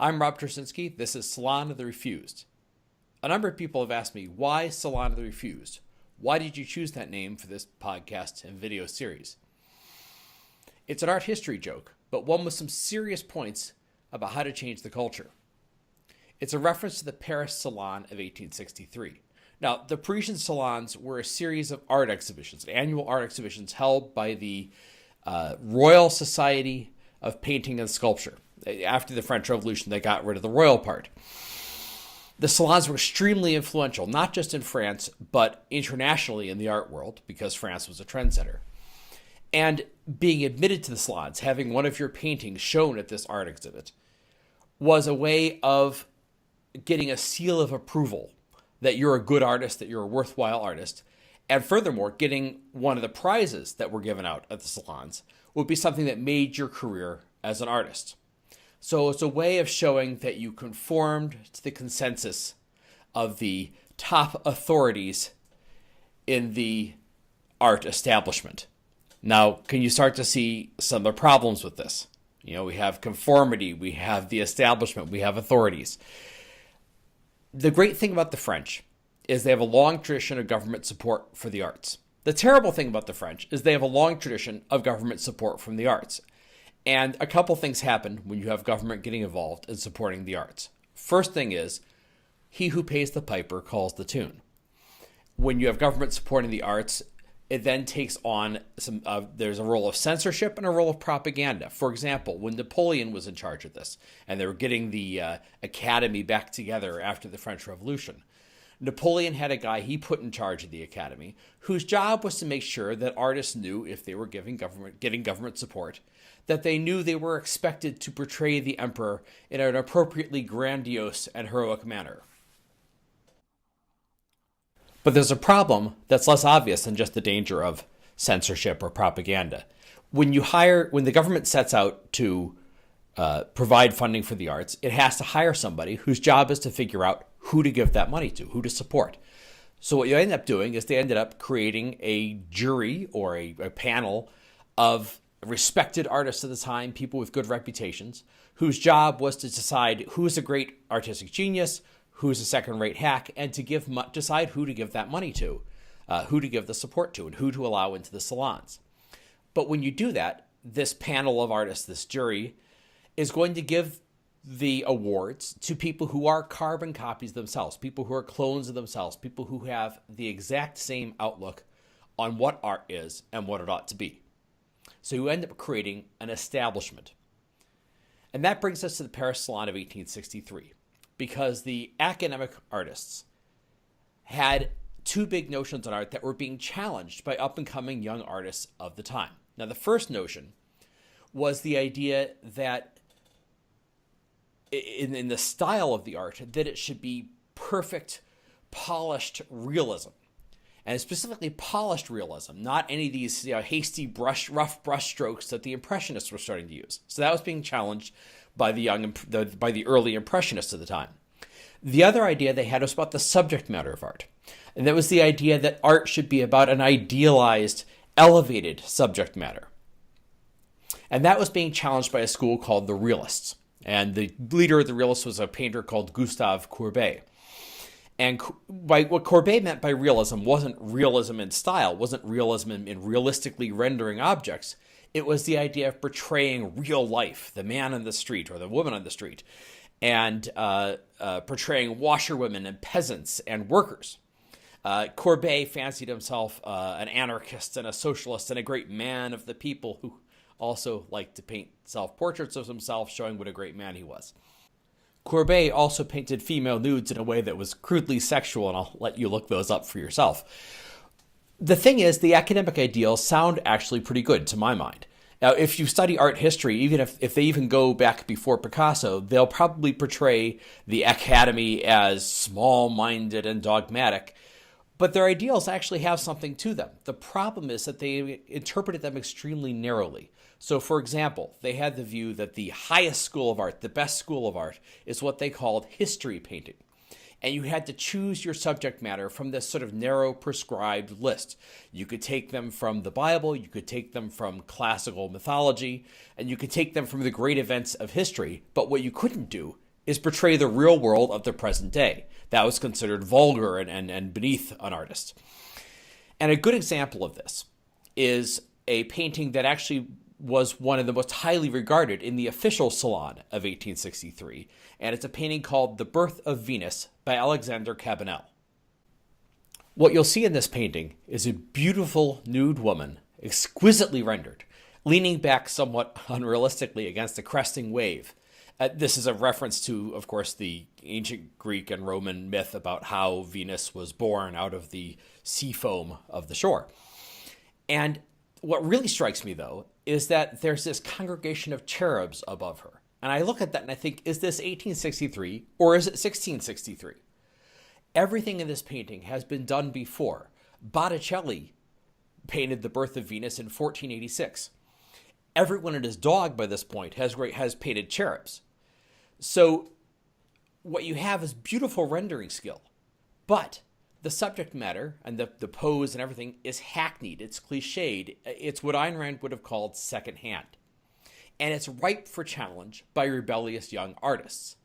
I'm Rob Tracinski. This is Salon of the Refused. A number of people have asked me, why Salon of the Refused? Why did you choose that name for this podcast and video series? It's an art history joke, but one with some serious points about how to change the culture. It's a reference to the Paris Salon of 1863. Now, the Parisian Salons were a series of art exhibitions, annual art exhibitions held by the Royal Society of Painting and Sculpture. After the French Revolution, they got rid of the royal part. The salons were extremely influential, not just in France, but internationally in the art world, because France was a trendsetter. And being admitted to the salons, having one of your paintings shown at this art exhibit, was a way of getting a seal of approval that you're a good artist, that you're a worthwhile artist. And furthermore, getting one of the prizes that were given out at the salons would be something that made your career as an artist. So it's a way of showing that you conformed to the consensus of the top authorities in the art establishment. Now, can you start to see some of the problems with this? You know, we have conformity, we have the establishment, we have authorities. The great thing about the French is they have a long tradition of government support for the arts. The terrible thing about the French is they have a long tradition of government support from the arts. And a couple things happen when you have government getting involved in supporting the arts. First thing is, he who pays the piper calls the tune. When you have government supporting the arts, it then takes on there's a role of censorship and a role of propaganda. For example, when Napoleon was in charge of this, and they were getting the academy back together after the French Revolution, Napoleon had a guy he put in charge of the academy whose job was to make sure that artists knew, if they were getting government support, that they knew they were expected to portray the emperor in an appropriately grandiose and heroic manner. But there's a problem that's less obvious than just the danger of censorship or propaganda. When the government sets out to provide funding for the arts, it has to hire somebody whose job is to figure out who to give that money to, who to support. So what you end up doing is they ended up creating a jury or a panel of respected artists of the time, people with good reputations, whose job was to decide who's a great artistic genius, who's a second-rate hack, and to decide who to give that money to, who to give the support to, and who to allow into the salons. But when you do that, this panel of artists, this jury, is going to give the awards to people who are carbon copies themselves, people who are clones of themselves, people who have the exact same outlook on what art is and what it ought to be. So you end up creating an establishment. And that brings us to the Paris Salon of 1863, because the academic artists had two big notions on art that were being challenged by up-and-coming young artists of the time. Now, the first notion was the idea that in the style of the art, that it should be perfect, polished realism. And specifically polished realism, not any of these hasty rough brush strokes that the Impressionists were starting to use. So that was being challenged by the early Impressionists of the time. The other idea they had was about the subject matter of art. And that was the idea that art should be about an idealized, elevated subject matter. And that was being challenged by a school called the Realists. And the leader of the Realists was a painter called Gustave Courbet. And what Courbet meant by realism wasn't realism in style, wasn't realism in realistically rendering objects. It was the idea of portraying real life, the man on the street or the woman on the street, and portraying washerwomen and peasants and workers. Courbet fancied himself an anarchist and a socialist and a great man of the people who also liked to paint self-portraits of himself, showing what a great man he was. Courbet also painted female nudes in a way that was crudely sexual, and I'll let you look those up for yourself. The thing is, the academic ideals sound actually pretty good to my mind. Now, if you study art history, even if they even go back before Picasso, they'll probably portray the academy as small-minded and dogmatic, but their ideals actually have something to them. The problem is that they interpreted them extremely narrowly. So, for example, they had the view that the highest school of art, the best school of art, is what they called history painting. And you had to choose your subject matter from this sort of narrow prescribed list. You could take them from the Bible, you could take them from classical mythology, and you could take them from the great events of history. But what you couldn't do is portray the real world of the present day. That was considered vulgar and beneath an artist. And a good example of this is a painting that actually was one of the most highly regarded in the official Salon of 1863, and it's a painting called The Birth of Venus by Alexander Cabanel. What you'll see in this painting is a beautiful nude woman, exquisitely rendered, leaning back somewhat unrealistically against a cresting wave. This is a reference to, of course, the ancient Greek and Roman myth about how Venus was born out of the sea foam of the shore. And what really strikes me, though, is that there's this congregation of cherubs above her. And I look at that and I think, is this 1863 or is it 1663? Everything in this painting has been done before. Botticelli painted The Birth of Venus in 1486. Everyone and his dog by this point has painted cherubs. So what you have is beautiful rendering skill, but the subject matter and the pose and everything is hackneyed. It's cliched. It's what Ayn Rand would have called secondhand. And it's ripe for challenge by rebellious young artists.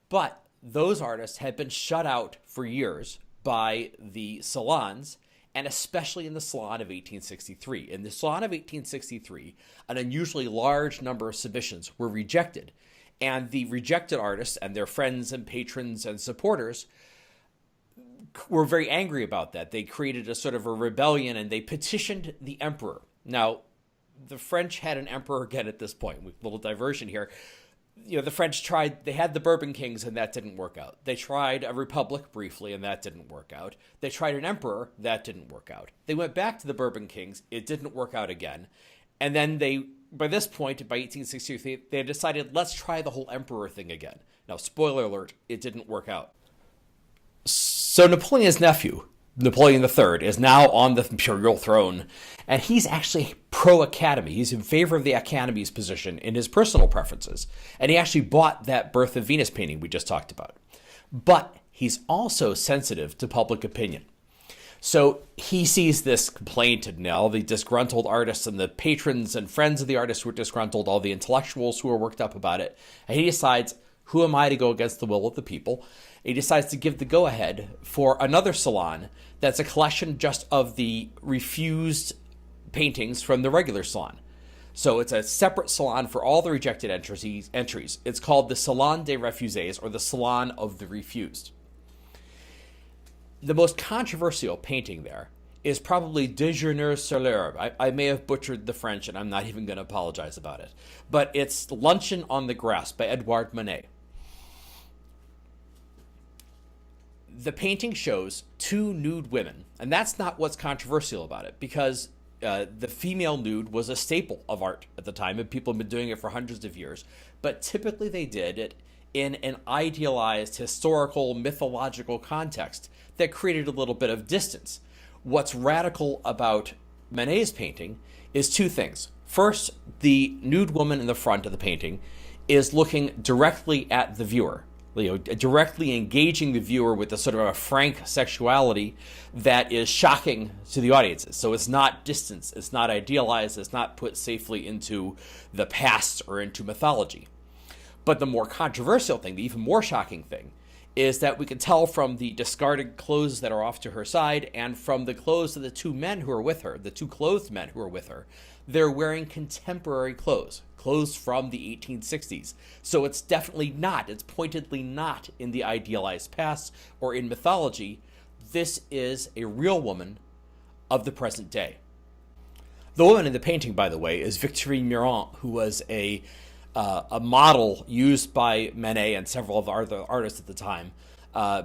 But those artists had been shut out for years by the salons, and especially in the Salon of 1863. In the Salon of 1863, an unusually large number of submissions were rejected, and the rejected artists and their friends and patrons and supporters were very angry about that. They created a sort of a rebellion, and they petitioned the emperor. Now, the French had an emperor again at this point. A little diversion here. The French tried, they had the Bourbon kings, and that didn't work out. They tried a republic briefly, and that didn't work out. They tried an emperor, that didn't work out. They went back to the Bourbon kings, it didn't work out again. And then by this point, by 1863, they decided, let's try the whole emperor thing again. Now, spoiler alert, it didn't work out. So Napoleon's nephew, Napoleon III, is now on the imperial throne, and he's actually pro-Academy. He's in favor of the Academy's position in his personal preferences, and he actually bought that Birth of Venus painting we just talked about. But he's also sensitive to public opinion. So he sees this complaint, and all the disgruntled artists and the patrons and friends of the artists who were disgruntled, all the intellectuals who were worked up about it, and he decides, who am I to go against the will of the people? He decides to give the go-ahead for another salon that's a collection just of the refused paintings from the regular salon. So it's a separate salon for all the rejected entries. It's called the Salon des Refusés, or the Salon of the Refused. The most controversial painting there is probably Déjeuner sur l'herbe. I may have butchered the French, and I'm not even going to apologize about it. But it's Luncheon on the Grass by Edouard Manet. The painting shows two nude women, and that's not what's controversial about it, because the female nude was a staple of art at the time, and people have been doing it for hundreds of years. But typically they did it in an idealized, historical, mythological context that created a little bit of distance. What's radical about Manet's painting is two things. First, the nude woman in the front of the painting is looking directly at the viewer, directly engaging the viewer with a sort of a frank sexuality that is shocking to the audiences. So it's not distance, it's not idealized, it's not put safely into the past or into mythology. But the more controversial thing, the even more shocking thing, is that we can tell from the discarded clothes that are off to her side and from the clothes of the two men who are with her, the two clothed men who are with her, they're wearing contemporary clothes from the 1860s. So it's definitely not, it's pointedly not in the idealized past or in mythology. This is a real woman of the present day. The woman in the painting, by the way, is Victorine Meurent, who was a model used by Manet and several of the other artists at the time.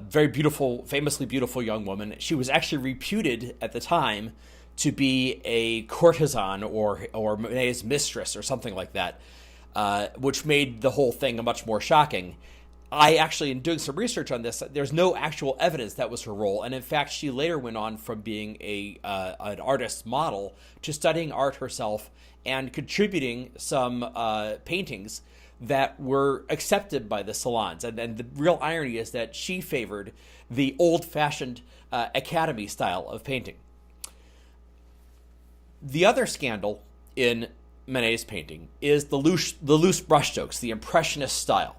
Very beautiful, famously beautiful young woman. She was actually reputed at the time to be a courtesan or Manet's mistress or something like that, which made the whole thing much more shocking. I actually, in doing some research on this, there's no actual evidence that was her role, and in fact, she later went on from being an artist model to studying art herself and contributing some paintings that were accepted by the salons. And the real irony is that she favored the old-fashioned Academy style of painting. The other scandal in Manet's painting is the loose brushstrokes, the Impressionist style.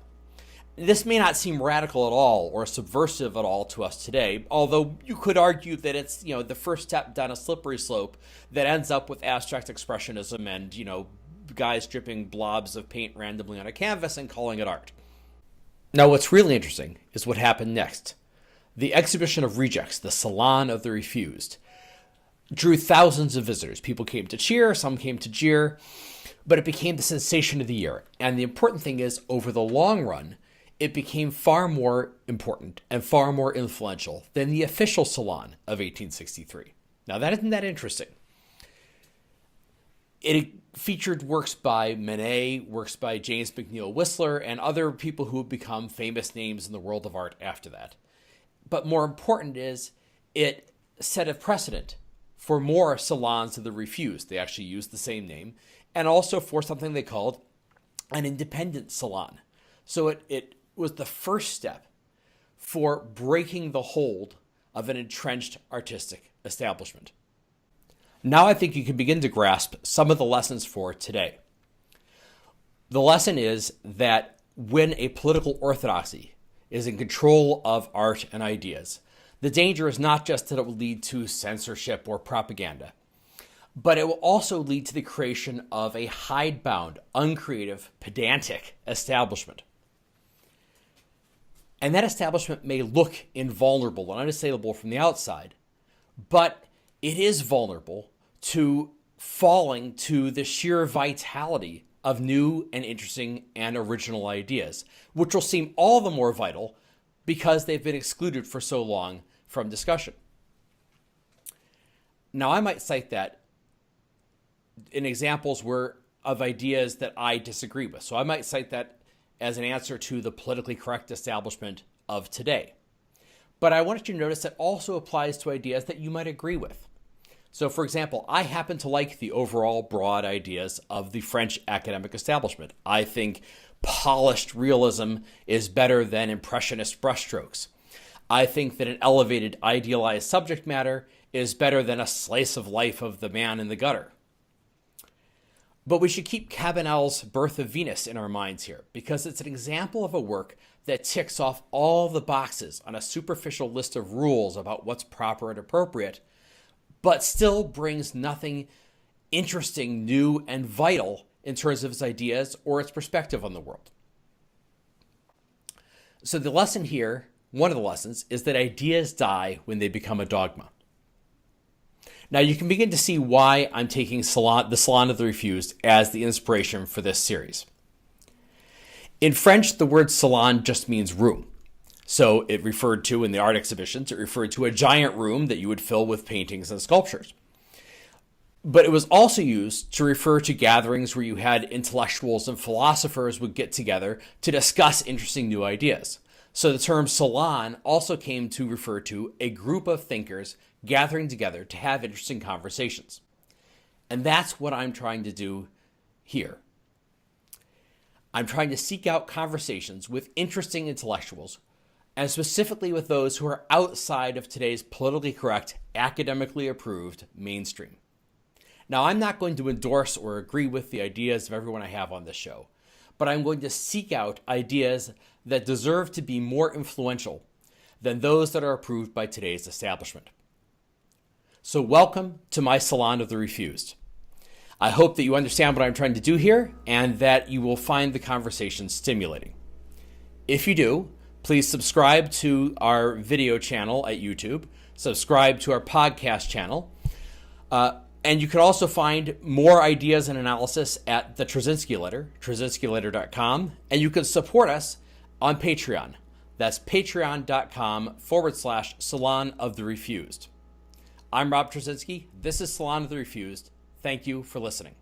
This may not seem radical at all or subversive at all to us today, although you could argue that it's, the first step down a slippery slope that ends up with abstract expressionism and, guys dripping blobs of paint randomly on a canvas and calling it art. Now, what's really interesting is what happened next. The exhibition of rejects, the Salon of the Refused, drew thousands of visitors. People came to cheer, some came to jeer, but it became the sensation of the year. And the important thing is, over the long run, it became far more important and far more influential than the official Salon of 1863. Now, that isn't that interesting. It featured works by Manet, works by James McNeill Whistler, and other people who have become famous names in the world of art after that. But more important is, it set a precedent for more Salons of the Refused. They actually used the same name, and also for something they called an independent salon. So it was the first step for breaking the hold of an entrenched artistic establishment. Now I think you can begin to grasp some of the lessons for today. The lesson is that when a political orthodoxy is in control of art and ideas, the danger is not just that it will lead to censorship or propaganda, but it will also lead to the creation of a hidebound, uncreative, pedantic establishment. And that establishment may look invulnerable and unassailable from the outside, but it is vulnerable to falling to the sheer vitality of new and interesting and original ideas, which will seem all the more vital because they've been excluded for so long from discussion. Now, I might cite that in examples of ideas that I disagree with. So I might cite that as an answer to the politically correct establishment of today. But I wanted you to notice that also applies to ideas that you might agree with. So, for example, I happen to like the overall broad ideas of the French academic establishment. I think polished realism is better than impressionist brushstrokes. I think that an elevated, idealized subject matter is better than a slice of life of the man in the gutter. But we should keep Cabanel's Birth of Venus in our minds here, because it's an example of a work that ticks off all the boxes on a superficial list of rules about what's proper and appropriate, but still brings nothing interesting, new, and vital in terms of its ideas or its perspective on the world. So the lesson here, one of the lessons, is that ideas die when they become a dogma. Now you can begin to see why I'm taking the Salon of the Refused as the inspiration for this series. In French, the word salon just means room. So it referred to, in the art exhibitions, it referred to a giant room that you would fill with paintings and sculptures. But it was also used to refer to gatherings where you had intellectuals and philosophers would get together to discuss interesting new ideas. So the term salon also came to refer to a group of thinkers gathering together to have interesting conversations. And that's what I'm trying to do here. I'm trying to seek out conversations with interesting intellectuals, and specifically with those who are outside of today's politically correct, academically approved mainstream. Now, I'm not going to endorse or agree with the ideas of everyone I have on this show, but I'm going to seek out ideas that deserve to be more influential than those that are approved by today's establishment. So welcome to my Salon of the Refused. I hope that you understand what I'm trying to do here and that you will find the conversation stimulating. If you do, please subscribe to our video channel at YouTube, subscribe to our podcast channel, and you can also find more ideas and analysis at the Tracinski Letter, tracinskiletter.com, and you can support us on Patreon. That's patreon.com/Salon of the Refused. I'm Rob Tracinski. This is Salon of the Refused. Thank you for listening.